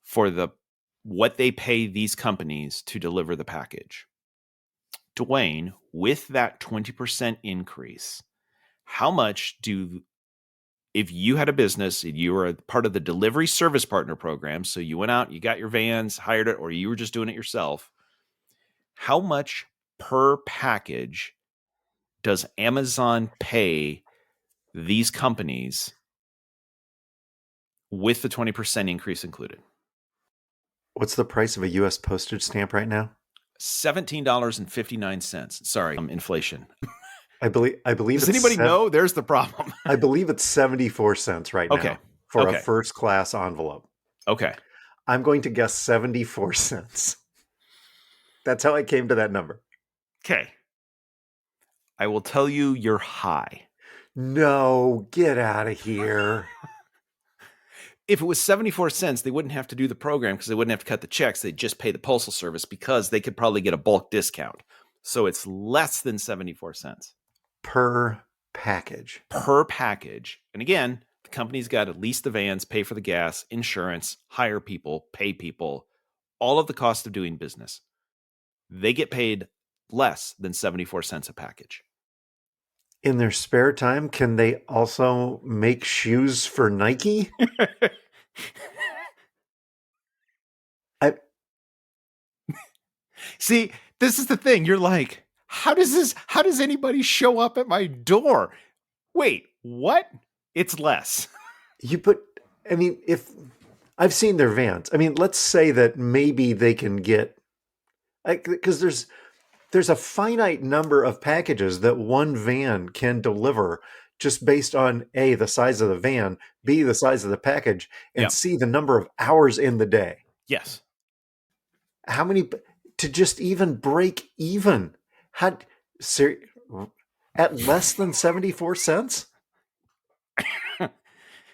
for what they pay these companies to deliver the package. Dewayne, with that 20% increase, how much do if you had a business and you were a part of the delivery service partner program, so you went out, you got your vans, hired it, or you were just doing it yourself, how much per package does Amazon pay these companies with the 20% increase included? What's the price of a U.S. postage stamp right now? $17.59. Sorry, inflation. I believe. Does anybody know? There's the problem. I believe it's 74 cents right Okay. now for Okay. a first class envelope. Okay. I'm going to guess 74 cents. That's how I came to that number. Okay. I will tell you you're high. No, get out of here. If it was 74 cents, they wouldn't have to do the program because they wouldn't have to cut the checks. They'd just pay the postal service because they could probably get a bulk discount. So it's less than 74 cents. Per package. Per package. And again, the company's got to lease the vans, pay for the gas, insurance, hire people, pay people, all of the cost of doing business. They get paid less than 74 cents a package. In their spare time, can they also make shoes for Nike? See, this is the thing. You're like, how does anybody show up at my door? Wait, what? It's less. If I've seen their vans, let's say that maybe they can get, because there's a finite number of packages that one van can deliver just based on A, the size of the van, B, the size of the package, and C, the number of hours in the day. Yes. How many to just even break even? At less than 74 cents?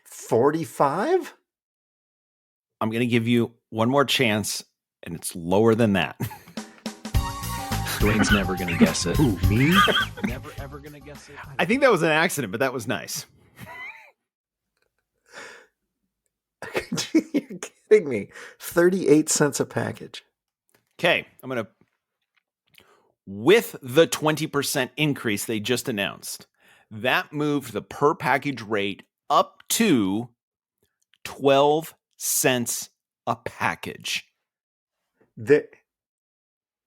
45? I'm going to give you one more chance, and it's lower than that. Dwayne's never going to guess it. Who, me? Never, ever going to guess it. I think that was an accident, but that was nice. You're kidding me. 38 cents a package. Okay, with the 20% increase they just announced, that moved the per package rate up to 12 cents a package. And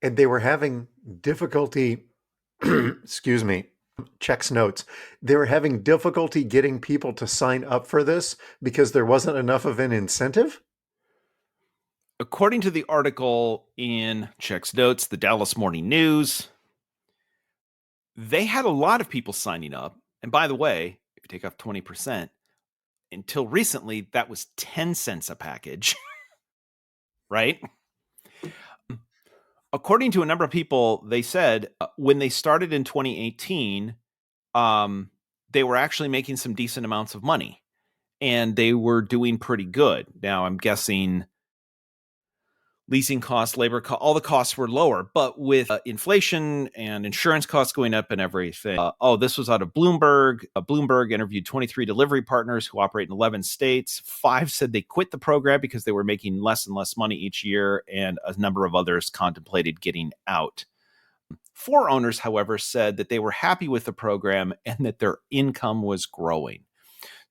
they were having difficulty, excuse me, checks notes. They were having difficulty getting people to sign up for this because there wasn't enough of an incentive? According to the article in Checks Notes, the Dallas Morning News, they had a lot of people signing up. And by the way, if you take off 20%, until recently, that was 10 cents a package, right? According to a number of people, they said when they started in 2018, they were actually making some decent amounts of money and they were doing pretty good. Now, I'm guessing leasing costs, labor costs, all the costs were lower, but with inflation and insurance costs going up and everything. This was out of Bloomberg. Bloomberg interviewed 23 delivery partners who operate in 11 states. 5 said they quit the program because they were making less and less money each year, and a number of others contemplated getting out. 4 owners, however, said that they were happy with the program and that their income was growing.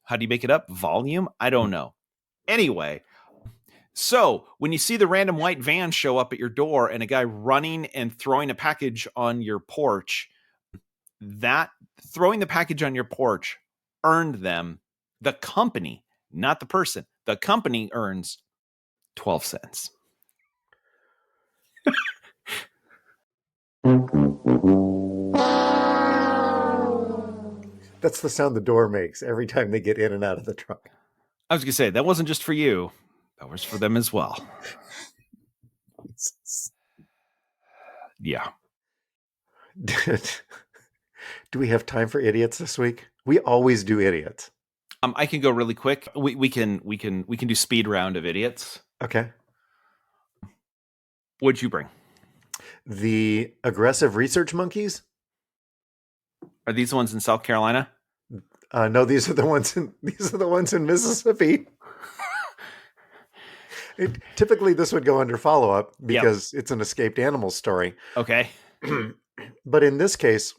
How do you make it up? Volume? I don't know. Anyway, so when you see the random white van show up at your door and a guy running and throwing a package on your porch, that throwing the package on your porch earned them, the company, not the person, the company earns 12 cents. That's the sound the door makes every time they get in and out of the truck. I was going to say, that wasn't just for you. That was for them as well. Yeah. Do we have time for idiots this week? We always do idiots. I can go really quick. We can do speed round of idiots. Okay. What'd you bring? The aggressive research monkeys? Are these the ones in South Carolina? No, these are the ones in Mississippi. Typically, this would go under follow-up because it's an escaped animal story. Okay. But in this case,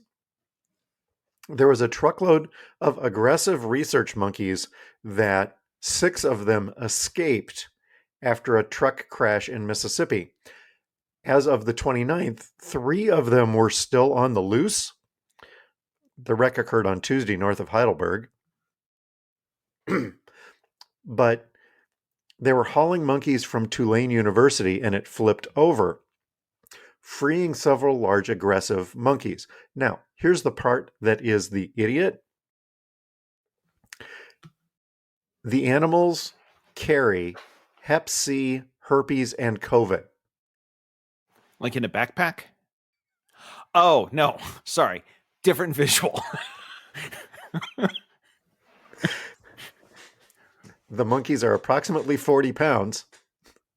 There was a truckload of aggressive research monkeys that 6 of them escaped after a truck crash in Mississippi. As of the 29th, 3 of them were still on the loose. The wreck occurred on Tuesday north of Heidelberg. But they were hauling monkeys from Tulane University and it flipped over, freeing several large aggressive monkeys. Now, here's the part that is the idiot. The animals carry Hep C, herpes, and COVID. Like in a backpack? Oh, no. Sorry. Different visual. The monkeys are approximately 40 pounds.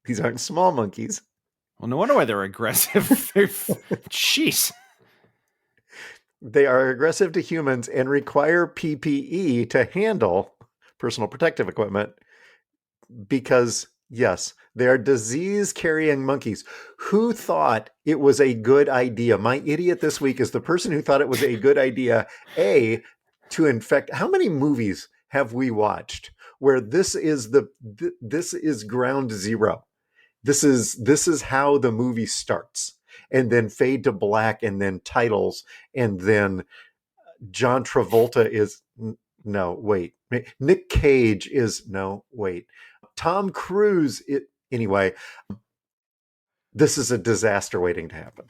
These aren't small monkeys. Well, no wonder why they're aggressive. Jeez. They are aggressive to humans and require PPE to handle personal protective equipment because, yes, they are disease-carrying monkeys. Who thought it was a good idea? My idiot this week is the person who thought it was a good idea, A, to infect. How many movies have we watched where this is ground zero? This is how the movie starts, and then fade to black, and then titles, and then John Travolta is no wait. Nick Cage is no wait. Tom Cruise. Anyway, this is a disaster waiting to happen.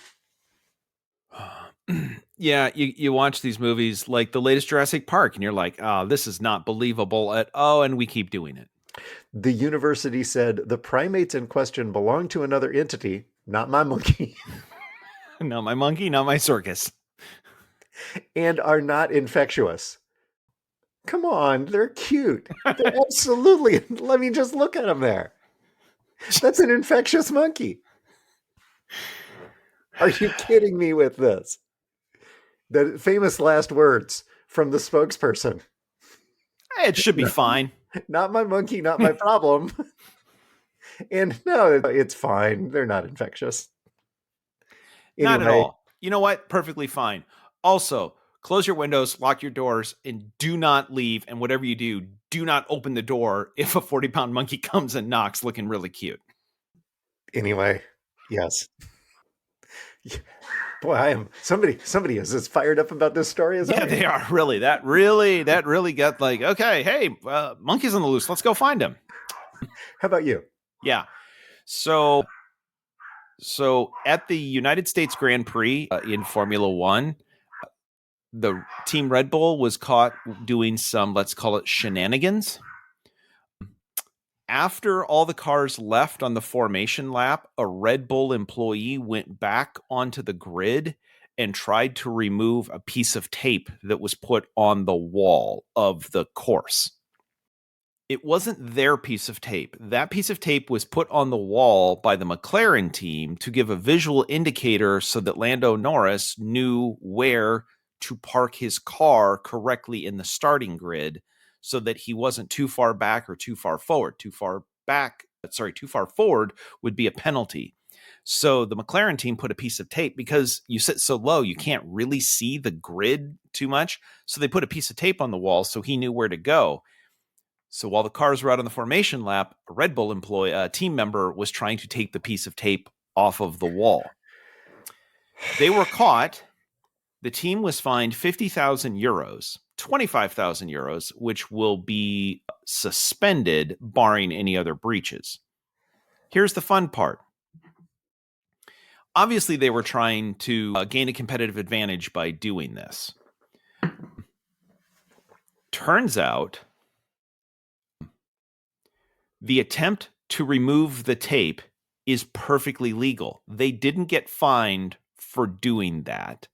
Yeah, you watch these movies like the latest Jurassic Park, and you're like, oh, this is not believable at all, and we keep doing it. The university said the primates in question belong to another entity, not my monkey. Not my monkey, not my circus. And are not infectious. Come on, they're cute. They're absolutely. Let me just look at them there. That's an infectious monkey. Are you kidding me with this? The famous last words from the spokesperson. It should be fine. Not my monkey, not my problem. And no, it's fine. They're not infectious. Anyway, not at all. You know what? Perfectly fine. Also, close your windows, lock your doors, and do not leave. And whatever you do not open the door if a 40-pound monkey comes and knocks looking really cute. Anyway, yes. Boy, I am somebody is as fired up about this story as I am. They are really. That really got like, okay, hey, monkeys on the loose. Let's go find them. How about you? Yeah. So at the United States Grand Prix in Formula One, the Team Red Bull was caught doing some, let's call it shenanigans. After all the cars left on the formation lap, a Red Bull employee went back onto the grid and tried to remove a piece of tape that was put on the wall of the course. It wasn't their piece of tape. That piece of tape was put on the wall by the McLaren team to give a visual indicator so that Lando Norris knew where to park his car correctly in the starting grid, so that he wasn't too far back or too far forward. Too far forward would be a penalty. So the McLaren team put a piece of tape, because you sit so low, you can't really see the grid too much. So they put a piece of tape on the wall so he knew where to go. So while the cars were out on the formation lap, a Red Bull team member was trying to take the piece of tape off of the wall. They were caught. The team was fined 50,000 euros, 25,000 euros, which will be suspended barring any other breaches. Here's the fun part. Obviously, they were trying to gain a competitive advantage by doing this. Turns out, the attempt to remove the tape is perfectly legal. They didn't get fined for doing that.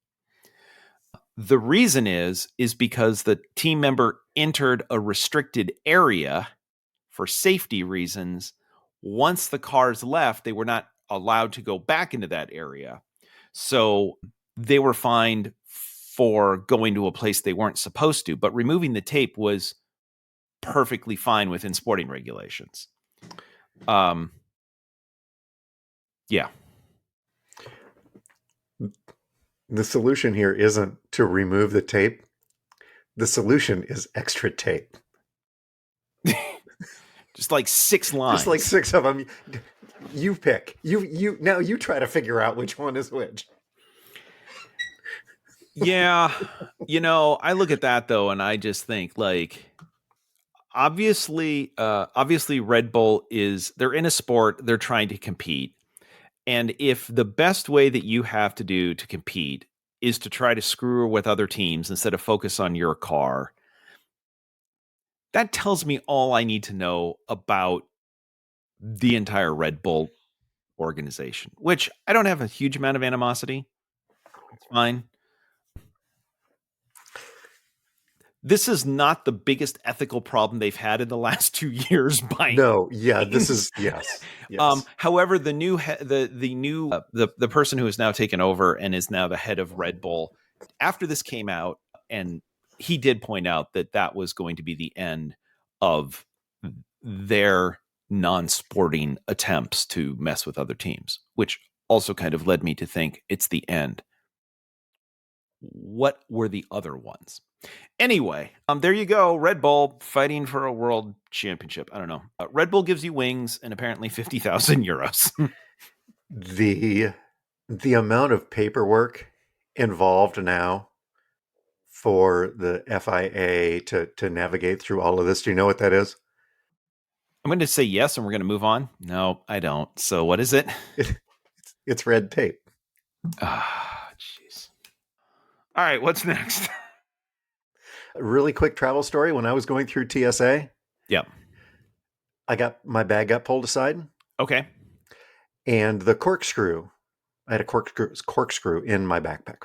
The reason is because the team member entered a restricted area for safety reasons. Once the cars left, they were not allowed to go back into that area. So they were fined for going to a place they weren't supposed to. But removing the tape was perfectly fine within sporting regulations. Yeah. The solution here isn't to remove the tape. The solution is extra tape. Just like 6 lines. Just like 6 of them. You pick. Now you try to figure out which one is which. Yeah. I look at that though, and I just think like, obviously Red Bull they're in a sport, they're trying to compete. And if the best way that you have to do to compete is to try to screw with other teams instead of focus on your car, that tells me all I need to know about the entire Red Bull organization, which I don't have a huge amount of animosity. It's fine. This is not the biggest ethical problem they've had in the last 2 years. This is yes. However, the person who has now taken over and is now the head of Red Bull, after this came out, and he did point out that was going to be the end of their non-sporting attempts to mess with other teams, which also kind of led me to think it's the end. What were the other ones? Anyway, there you go. Red Bull fighting for a world championship. I don't know. Red Bull gives you wings and apparently 50,000 euros. The amount of paperwork involved now for the FIA to navigate through all of this. Do you know what that is? I'm going to say yes, and we're going to move on. No, I don't. So what is it? It's red tape. Ah, jeez. All right, what's next? A really quick travel story. When I was going through TSA, my bag got pulled aside. Okay. And the corkscrew, I had a corkscrew in my backpack.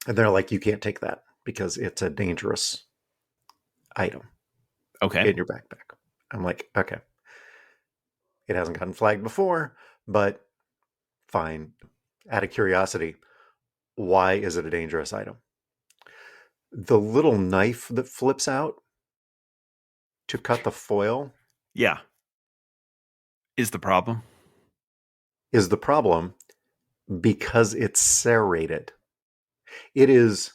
And they're like, you can't take that because it's a dangerous item. Okay. In your backpack. I'm like, okay. It hasn't gotten flagged before, but fine. Out of curiosity, why is it a dangerous item? The little knife that flips out to cut the foil. Yeah. Is the problem because it's serrated. It is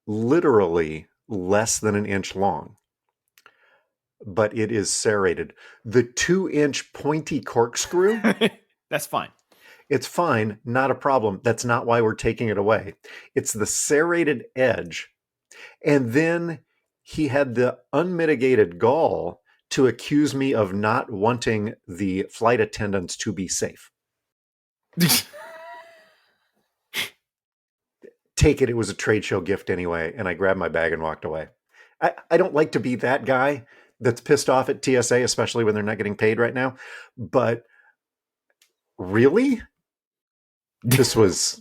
literally less than an inch long, but it is serrated. The 2-inch pointy corkscrew. That's fine. It's fine. Not a problem. That's not why we're taking it away. It's the serrated edge. And then he had the unmitigated gall to accuse me of not wanting the flight attendants to be safe. Take it. It was a trade show gift anyway. And I grabbed my bag and walked away. I don't like to be that guy that's pissed off at TSA, especially when they're not getting paid right now. But really? This was...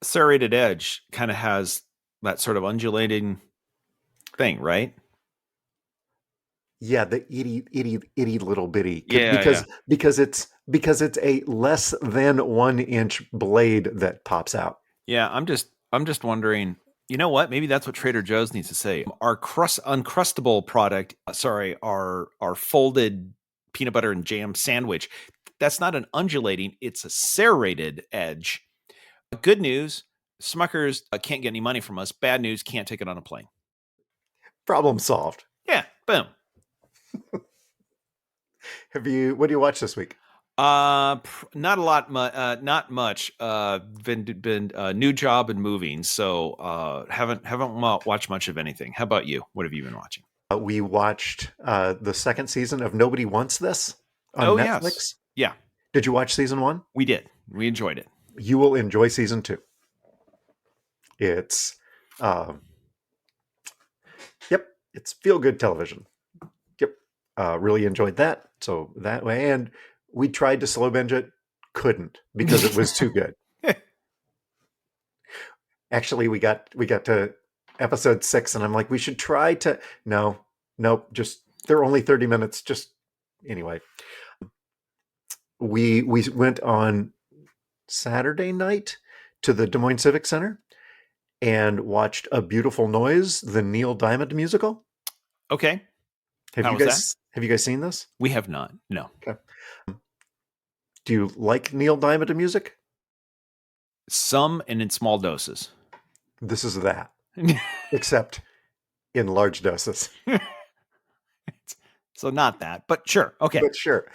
serrated edge kind of has that sort of undulating thing, right? Yeah, the itty little bitty. Yeah, because it's a less than 1 inch blade that pops out. Yeah, I'm just wondering, you know what? Maybe that's what Trader Joe's needs to say. Our Uncrustable product, our folded peanut butter and jam sandwich, that's not an undulating, it's a serrated edge. Good news, Smuckers can't get any money from us. Bad news, can't take it on a plane. Problem solved. Yeah, boom. What do you watch this week? Not a lot, not much. Been new job and moving, so haven't watched much of anything. How about you? What have you been watching? We watched the second season of Nobody Wants This on Netflix. Yes. Yeah. Did you watch season 1? We did. We enjoyed it. You will enjoy season 2. It's it's feel-good television. Yep. Really enjoyed that. So that way, and we tried to slow binge it, couldn't because it was too good. Actually, we got to episode 6 and I'm like, we should try to nope, just they're only 30 minutes. Just anyway. We went on Saturday night to the Des Moines Civic Center and watched A Beautiful Noise, the Neil Diamond musical. Okay. Have you guys seen this? We have not. No. Okay. Do you like Neil Diamond music? Some and in small doses. This is that, except in large doses. So not that, but sure. Okay. But sure.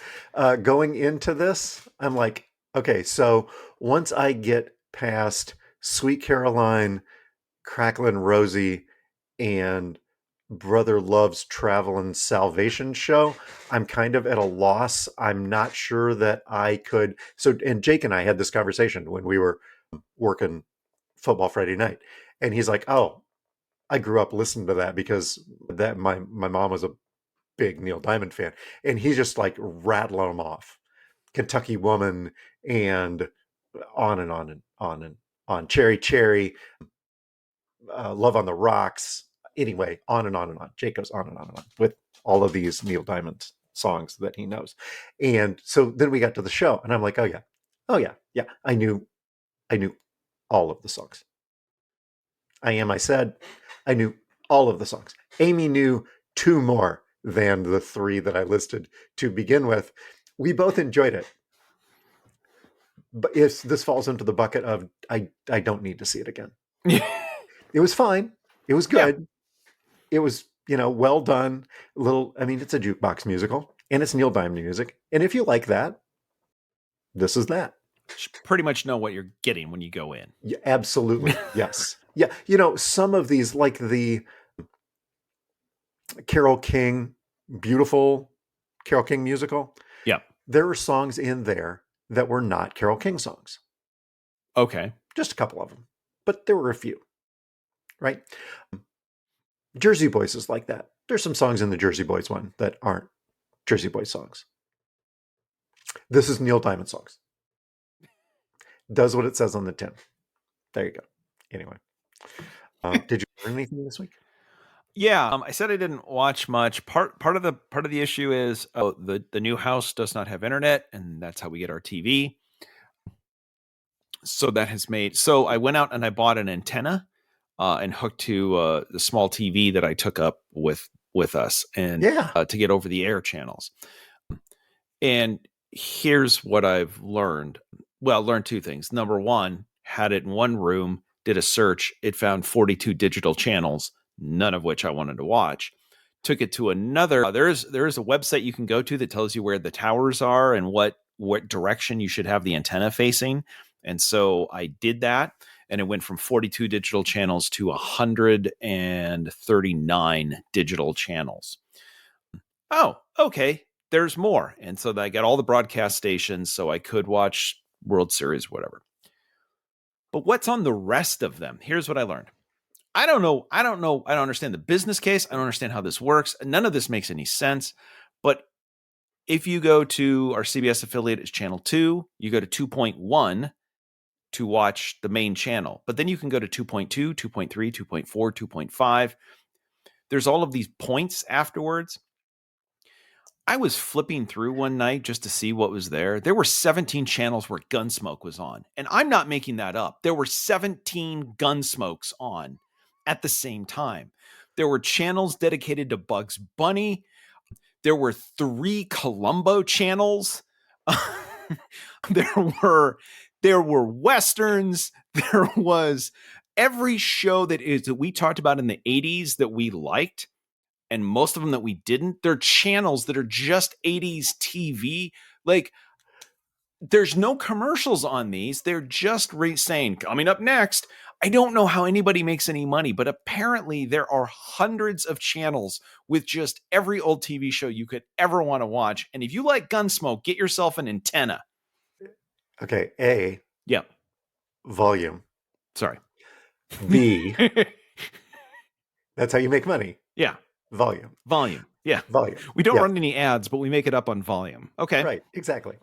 Going into this, I'm like, okay, so once I get past Sweet Caroline, Cracklin' Rosie, and Brother Love's Travel and Salvation Show, I'm kind of at a loss. I'm not sure that I could. So, and Jake and I had this conversation when we were working Football Friday night, and he's like, "Oh, I grew up listening to that because that my mom was a big Neil Diamond fan," and he's just like rattling them off, Kentucky Woman, and on and on and on and on, Cherry Cherry, Love on the Rocks. Anyway, on and on and on. Jake goes on and on with all of these Neil Diamond songs that he knows. And so then we got to the show, and I'm like, oh yeah. I knew all of the songs. I said, I knew all of the songs. Amy knew 2 more than the 3 that I listed to begin with. We both enjoyed it. But this falls into the bucket of I don't need to see it again. It was fine. It was good. Yeah. It was, well done. It's a jukebox musical, and it's Neil Diamond music. And if you like that, this is that. You pretty much know what you're getting when you go in. Yeah, absolutely. Yes. Yeah. Some of these, like the Carole King, beautiful Carole King musical. Yeah. There were songs in there that were not Carole King songs. Okay. Just a couple of them, but there were a few, right? Jersey Boys is like that. There's some songs in the Jersey Boys one that aren't Jersey Boys songs. This is Neil Diamond songs. Does what it says on the tin. There you go. Anyway, did you learn anything this week? Yeah, I said I didn't watch much. Part of the issue is the new house does not have internet, and that's how we get our TV. So that has made. So I went out and I bought an antenna and hooked to the small TV that I took up with us, and to get over the air channels. And here's what I've learned. Well, learned 2 things. Number 1, had it in one room, did a search, it found 42 digital channels, none of which I wanted to watch. Took it to another. There is a website you can go to that tells you where the towers are and what direction you should have the antenna facing. And so I did that, and it went from 42 digital channels to 139 digital channels. Oh, okay. There's more. And so I got all the broadcast stations so I could watch World Series, whatever. But what's on the rest of them? Here's what I learned. I don't know. I don't understand the business case. I don't understand how this works. None of this makes any sense. But if you go to our CBS affiliate, it's channel 2. You go to 2.1 to watch the main channel. But then you can go to 2.2, 2.3, 2.4, 2.5. There's all of these points afterwards. I was flipping through one night just to see what was there. There were 17 channels where Gunsmoke was on. And I'm not making that up. There were 17 Gunsmokes on at the same time. There were channels dedicated to Bugs Bunny. There were 3 Columbo channels. There were Westerns. There was every show that we talked about in the 80s that we liked. And most of them that we didn't, they're channels that are just 80s TV. Like, there's no commercials on these. They're just saying, coming up next. I don't know how anybody makes any money, but apparently there are hundreds of channels with just every old TV show you could ever want to watch. And if you like Gunsmoke, get yourself an antenna. Okay. A. Yeah. Volume. Sorry. B. That's how you make money. Yeah. Volume. Yeah. Volume. We don't run any ads, but we make it up on volume. Okay. Right. Exactly.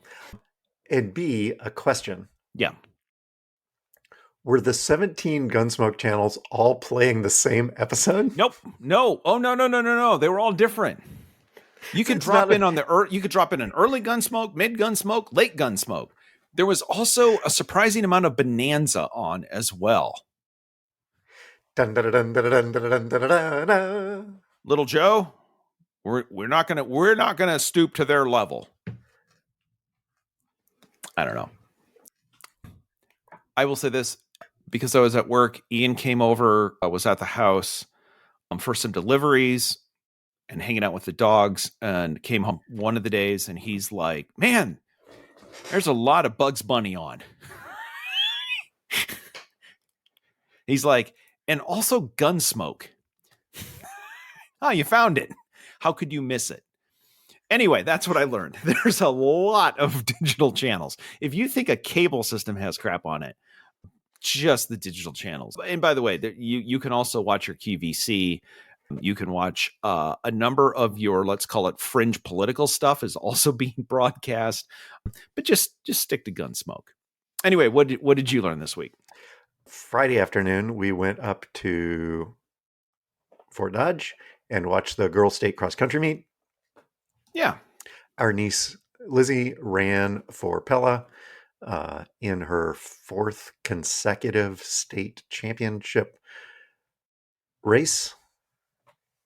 And B, a question. Yeah. Were the 17 Gunsmoke channels all playing the same episode? Nope. No. Oh, no. They were all different. You could drop in you could drop in an early Gunsmoke, mid Gunsmoke, late Gunsmoke. There was also a surprising amount of Bonanza on as well. Dun, dun, dun, dun, dun, dun, dun, dun, dun, dun. Little Joe, we're not gonna stoop to their level. I don't know. I will say this, because I was at work, Ian came over, was at the house for some deliveries and hanging out with the dogs, and came home one of the days, and he's like, man, there's a lot of Bugs Bunny on. He's like, and also Gunsmoke. Oh, you found it. How could you miss it? Anyway, that's what I learned. There's a lot of digital channels. If you think a cable system has crap on it, just the digital channels. And by the way, you can also watch your QVC. You can watch a number of your, let's call it fringe political stuff is also being broadcast. But just stick to Gunsmoke. Anyway, what did you learn this week? Friday afternoon, we went up to Fort Dodge and watched the girls' state cross country meet. Yeah. Our niece Lizzie ran for Pella in her 4th consecutive state championship race.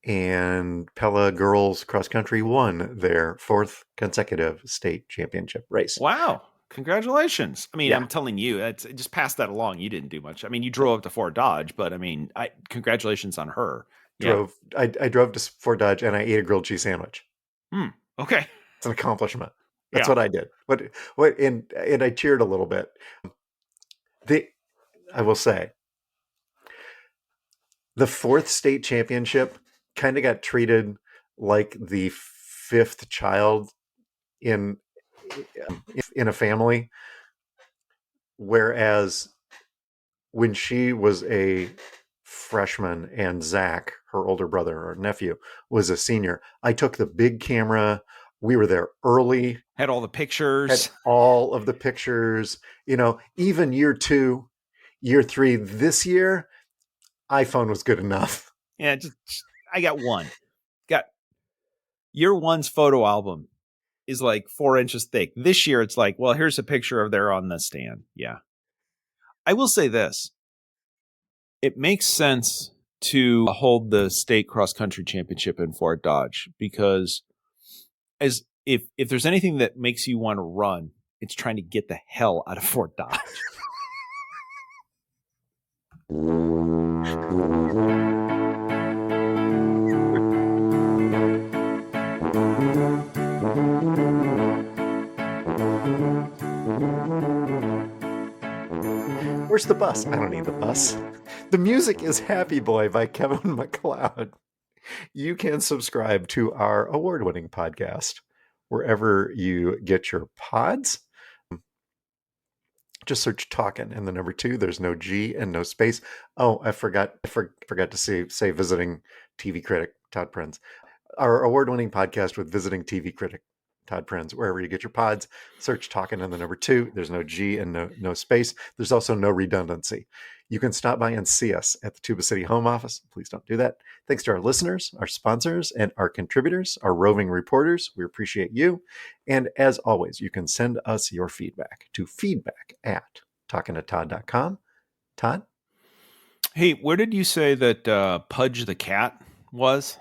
And Pella girls cross country won their 4th consecutive state championship race. Wow. Congratulations. I mean, Yeah. I'm telling you, just pass that along. You didn't do much. I mean, you drove up to Fort Dodge, but I mean, congratulations on her. I drove to Fort Dodge and I ate a grilled cheese sandwich. Okay. It's an accomplishment. That's what I did. And I cheered a little bit. I will say, the 4th state championship kind of got treated like the 5th child in a family, whereas when she was a freshman and Zach, her older brother or nephew, was a senior, I took the big camera. We were there early. Had all the pictures. Had all of the pictures. Even year 2, year 3, this year, iPhone was good enough. Yeah, I got one. Got year 1's photo album is like 4 inches thick. This year, it's like, well, here's a picture of there on the stand. Yeah. I will say this. It makes sense to hold the state cross country championship in Fort Dodge, because if there's anything that makes you want to run, it's trying to get the hell out of Fort Dodge. Where's the bus? I don't need the bus. The music is Happy Boy by Kevin MacLeod. You can subscribe to our award-winning podcast wherever you get your pods. Just search Talkin' and the number 2. There's no G and no space. Oh, I forgot to say visiting TV critic Todd Prinz. Our award-winning podcast with visiting TV critic Todd Prinz, wherever you get your pods. Search Talkin' and the number 2. There's no G and no space. There's also no redundancy. You can stop by and see us at the Tuba City home office. Please don't do that. Thanks to our listeners, our sponsors, and our contributors, our roving reporters. We appreciate you. And as always, you can send us your feedback to feedback@talkingtotodd.com. Todd? Hey, where did you say that Pudge the cat was?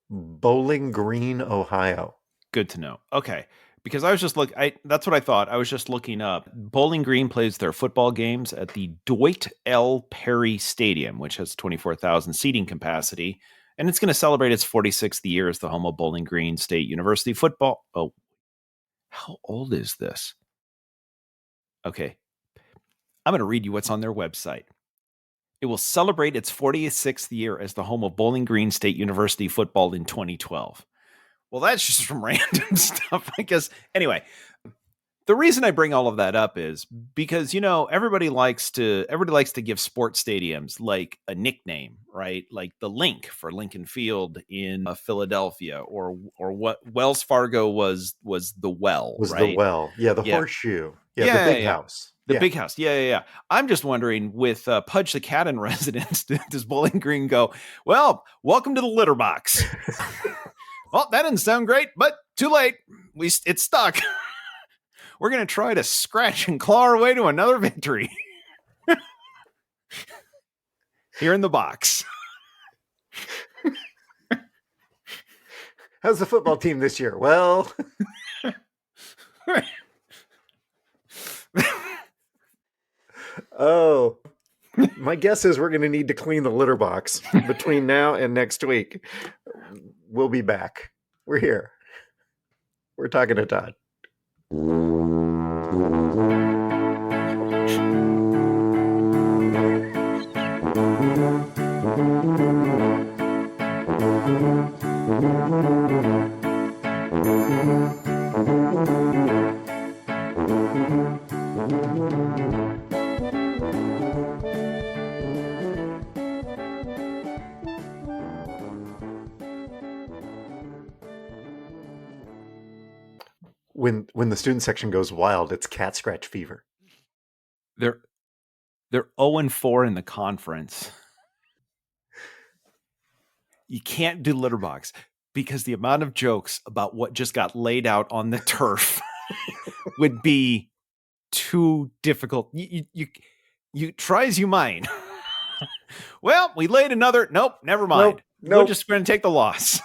Bowling Green, Ohio. Good to know. Okay. Because I was just that's what I thought. I was just looking up. Bowling Green plays their football games at the Dwight L. Perry Stadium, which has 24,000 seating capacity. And it's going to celebrate its 46th year as the home of Bowling Green State University football. Oh, how old is this? Okay. I'm going to read you what's on their website. It will celebrate its 46th year as the home of Bowling Green State University football in 2012. Well, that's just from random stuff, I guess. Anyway, the reason I bring all of that up is because, everybody likes to give sports stadiums like a nickname, right? Like the Link for Lincoln Field in Philadelphia, or what Wells Fargo was the Well, right? The Well. Yeah, the Horseshoe. The Big House. The Big House. Yeah. I'm just wondering, with Pudge the cat in residence, does Bowling Green go, well, welcome to the litter box? Well, that didn't sound great, but too late. It's stuck. We're going to try to scratch and claw our way to another victory. Here in the box. How's the football team this year? Well, Oh, my guess is we're going to need to clean the litter box between now and next week. We'll be back. We're here. We're talking to Todd. When the student section goes wild, it's cat scratch fever. They're 0-4 in the conference. You can't do litter box because the amount of jokes about what just got laid out on the turf would be too difficult. You try as you might. Well, we laid another. Nope, never mind. Nope. We're just going to take the loss.